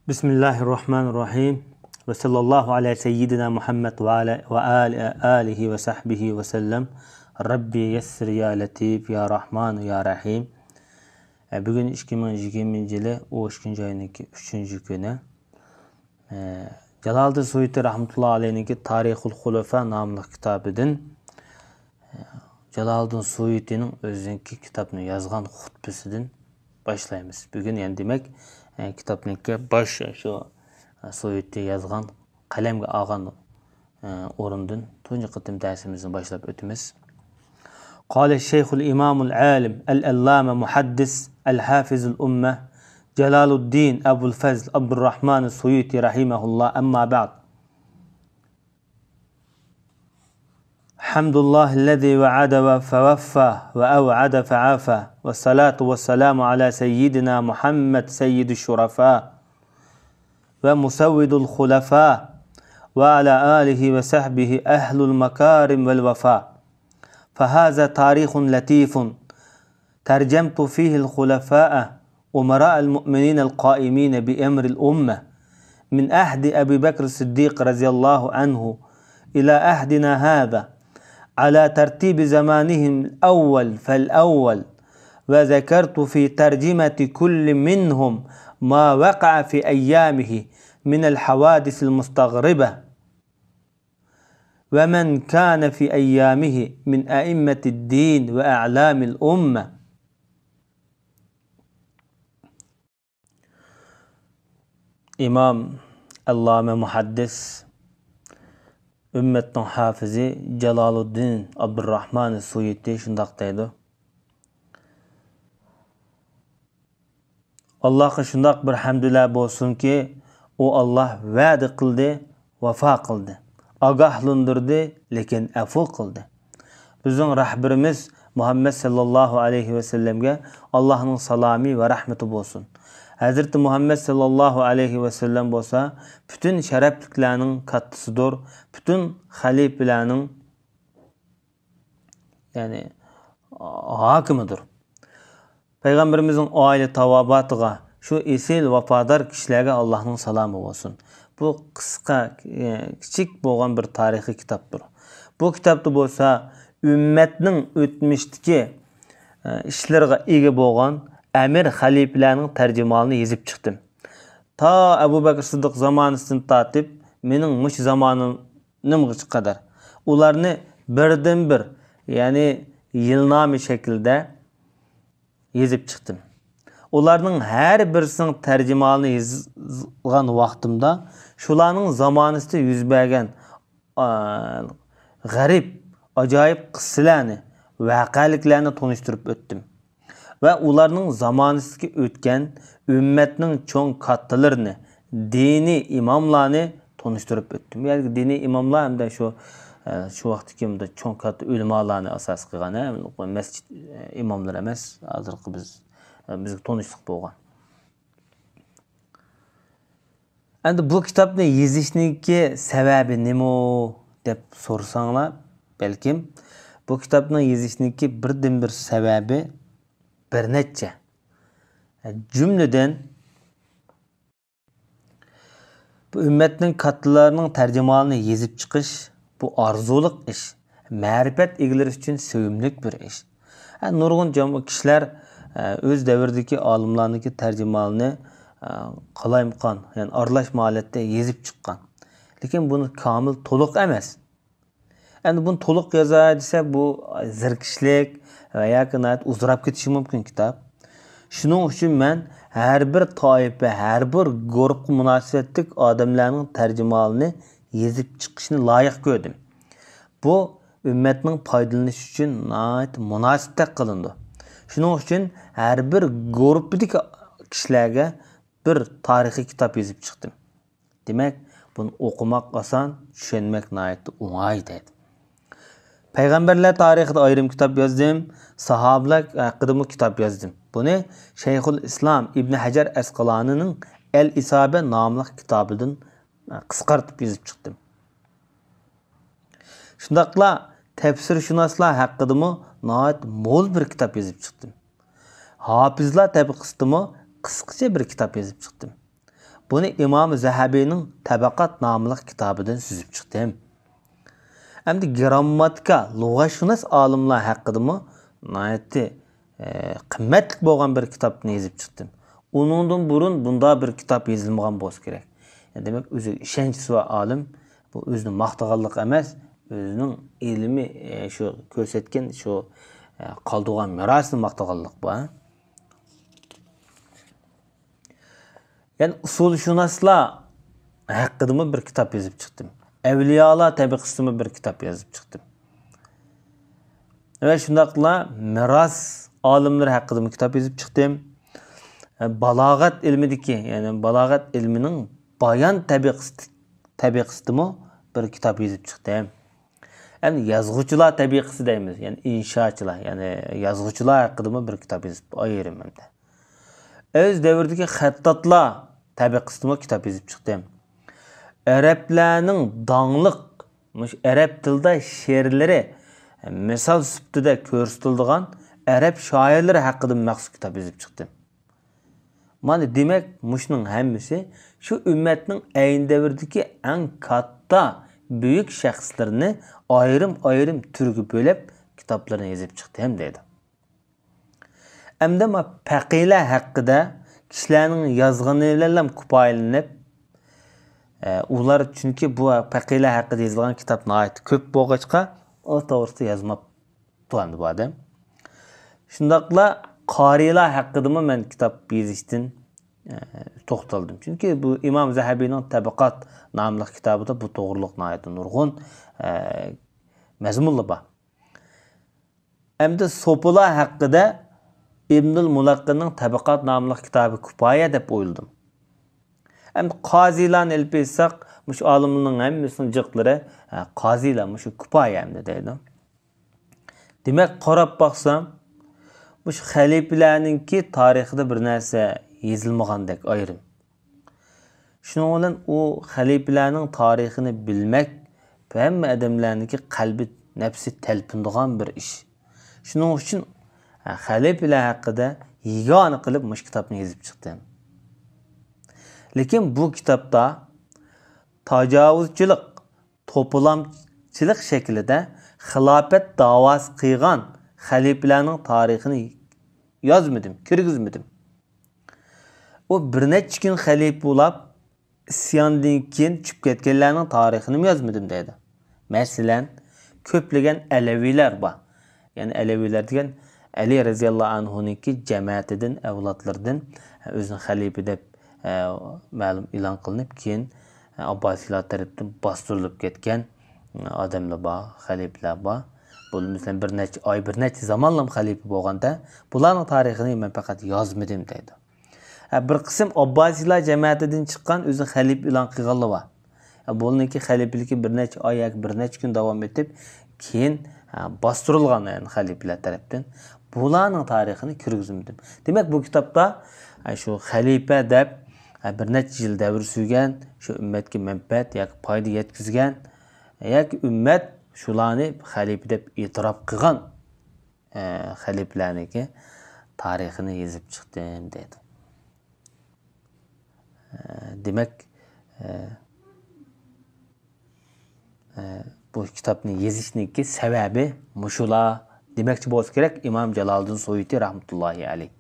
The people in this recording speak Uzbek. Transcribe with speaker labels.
Speaker 1: Bismillahirrahmanirrahim. Ve sallallahu ala seyyidina Muhammed ve alihi ve sahbihi ve sellem. Rabbi yessir ya latif ya rahman ya rahim. Bugün 2020 yılı 12. ayındaki 3. günü. Jalaleddin Suyuti rahmetullahi aleyhinki Tarihul Hulafa namlı kitabıdın. Jalaleddin Suyuti'nin özünki kitabını yazgan hutbesinden başlayımız. Bugün yani demek kitapniki baş şu Suyuti yazgan kalemge algan orundan tunji qitim dersimizni başlap ötümüz. قال الشيخ الإمام العالم الألامة محدث الحافظ الأمة جلال الدين أبو الفضل عبد الرحمن السيوطي رحمه الله أما بعد الحمد لله الذي وعد فوفى وأوعد فعافى والصلاة والسلام على سيدنا محمد سيد الشرفاء ومسود الخلفاء وعلى آله وصحبه أهل المكارم والوفاء فهذا تاريخ لطيف ترجمت فيه الخلفاء أمراء المؤمنين القائمين بأمر الأمة من عهد أبي بكر الصديق رضي الله عنه إلى عهدنا هذا على ترتيب زمانهم الأول فالأول وذكرت في ترجمة كل منهم ما وقع في أيامه من الحوادث المستغربة ومن كان في أيامه من أئمة الدين وأعلام الأمة İmam Allame Muhaddis Ümmetin Hafizi Jalaluddin Abdurrahman Suyuti şundaq deydi. Allah'a şundaq bir hamdülillah bolsun ki o Allah va'da qildi, vafa qildi. Agahlandırdı, lekin afu qildi. Bizning rahbarimiz Muhammed sallallahu aleyhi ve sellemge Allah'ın salami ve rahmeti bolsun. Hazreti Muhammed sallallahu aleyhi ve sellem bolsa bütün şerefliklerinin kattısıdır. Bütün halifelerin yani hakimidir. Peygamberimizin aile tavabatıga şu esil vafadar kişilerge Allah'ın salamı olsun. Bu kısa küçük boğan bir tarihi kitaptır. Bu kitapta bolsa ümmetinin ötmüşteki işlerge ege boğan Emir haliflerinin tercümalını yazıp çıktım. Ta Ebu Bekir Sıddık zamanısını tatip, menin muş zamanının kadar. Ularını birden bir, yani yılnami şekilde yazıp çıktım. Ularının her birisinin tercümalını yazgan vaktimde, şularının zamanısında yüz bergen garip, acayip kıssalarını, vakaliklerini tanıştırıp öttüm. Ve ularının zamanızdaki ötken ümmetinin çoğun kattılarını, dini imamlarını tanıştırıp öttüm. Yani dini imamlar hem de şu vaxtki hem de çoğun katı ulemalarını asas kılgan, mescid imamlar emas, hazırkı bizga tanıştık bolgan. Endi bu kitapni yezishniki sebebi nima deb so'rasanglar, belkim bu kitapni yezishniki birdan bir sebebi bir neçe. Cümleden bu ümmetinin katlılarının tercümalını yazıp çıkış bu arzuluk iş. Ma'rifat egileri için sevimlik bir iş. Nurgun kişiler öz devirdeki alimlarındaki tercümalını qalayımqan, yani aralashma holatda yazıp çıkkan. Lekin bunu kamil to'liq emas. Endi bunu to'liq yoza desa bu zirkishlik ve yakınat uzrab ketishi mumkin kitap. Shuning uchun men her bir toifa, her bir guruh munosabatlik odamlarning tercümalını yazıp chiqishni loyiq ko'rdim. Bu ümmetning foydalanishi uchun munosib qilindi. Shuning uchun her bir guruhdagi kishilarga bir tarixiy kitap yazıp chiqdim. Demak, bunu o'qimak oson, tushunmak o'ng'ay deydi. Peygamberler tarixida ayrım kitap yazdım, sahabeler hakkında kitap yazdım. Bunu Şeyhül İslam İbn Hacer Esqalani'nin El-İsabe namlı kitabından kıskartıp yazıp çıktım. Şundaqla tefsirşünaslar hakkında mol bir kitap yazıp çıktım. Hafizlar tabi kısmı kısaca bir kitap yazıp çıktım. Bunu İmam Zahabi'nin Tabaqat namlı kitabından süzüp çıktım. Endi grammatika, lug'atshunos olimlar haqidami nihoyatda qimmatli bo'lgan bir kitobni yozib chiqdim. Uningdan burun bunda bir kitob yozilmagan bo'lsa kerak. Demak, o'zi ishonchli olim bu o'zini maqtaganlik emas, o'zining ilmi shu ko'rsatgan shu qoldirgan merosini maqtaganlik bu. Yani usulshunoslar haqida bir kitob yozib chiqdim. Evliyalar tabaqasida bir kitob yozib chiqdim. Ve shundaqla miros olimlari haqida kitob yozib chiqdim. Balog'at ilmidagi, ya'ni balog'at ilmining bayon tabaqasida bir kitob yozib chiqdim. Endi yozuvchilar tabaqasi deymiz, ya'ni inshochilar, ya'ni yozuvchilar haqida bir kitob yozib ayiraman. Öz davrdagi xattatlar tabaqasida kitob yozib chiqdim. Arablarning dongliq arab tilida she'rlari misol sifatida ko'rsatilgan arab shoirlari haqida maxsus kitob yozib chiqdim. Mana demak, mushning hammasi shu ummatning ayni davrdagi eng katta büyük shaxslarni ayrim turga bo'lib kitoblarni yozib chiqdim deydi. Endi ma faqihlar haqida kishilarning yozganlari bilan kifoyalanib, ular chunki bu faqihlar haqida yozilgan kitob nihoyat ko'p bo'lg'achqa, o to'g'risida yozmab turadi bu odam. Shundaqla qorilar haqida men kitob yozishdan to'xtaldim. Chunki bu İmam Zahabi'ning Tabaqat nomli kitobida bu to'g'riliq nihoyat nurg'un mazmunlar bor. Endi so'pilar haqida İbnül Mulaqqinning Tabaqat nomli kitobi kifoya deb o'yladim. Endi qozilarni ilib etsak, mush olimlarning hammasining jiqlari qozilar mush kifoya endi deydi. Demak, qarab baxsam, mush xalifalarningki tarixida bir narsa yozilmagandek ayrim. Shuning bilan u xalifalarning tarixini bilmak hamma odamlarningki qalbi, nafsi talpindigan bir ish. Shuning uchun xalifalar haqida yigona qilib mush kitobni yozib chiqdim. Lekin bu kitobda tajovuzchilik, to'plamchilik shaklida xilofat da'vosi qilgan xalifalarning tarixini yozmadim, kirgizmadim. O bir necha kun xalifa bo'lib, isyondan keyin tushib ketganlarning tarixini yozmadim deydi. Masalan, ko'plagan alaviylar bor. Ya'ni alaviylar degan Ali radhiyallohu anhu'ningki jamoatidan, avlodlardan o'zini xalifa deb ma'lum e'lon qilinib, keyin Abbosiylar tarafdan bostirilib ketgan odamlar bor, xalifalar bor. Bu masalan bir necha oy, bir necha zamonlam xalifa bo'lganda, bularning tarixini men faqat yozmadim deydi. Bir qism Abbosiylar jamoatidan chiqqan o'zi xalifa e'lon qilganlar bor. Buningki xalifaligi bir necha oy yoki bir necha kun davom etib, keyin bostirilgan yani xalifalar tarafdan bularning tarixini kirgizmadim. Demak, bu kitobda shu xalifa deb bir necha yil davr surgan, shu ummatga manfaat yoki foyda yetkazgan yoki ummat shularni xalifa deb e'tirof qilgan xalifalarniki tarixini yozib chiqdim dedi. Demak, bu kitobni yozishniki sababi mushular demakchi bo'lsa kerak. İmam Jaloliddin Suyuti rahmatullohi alayh.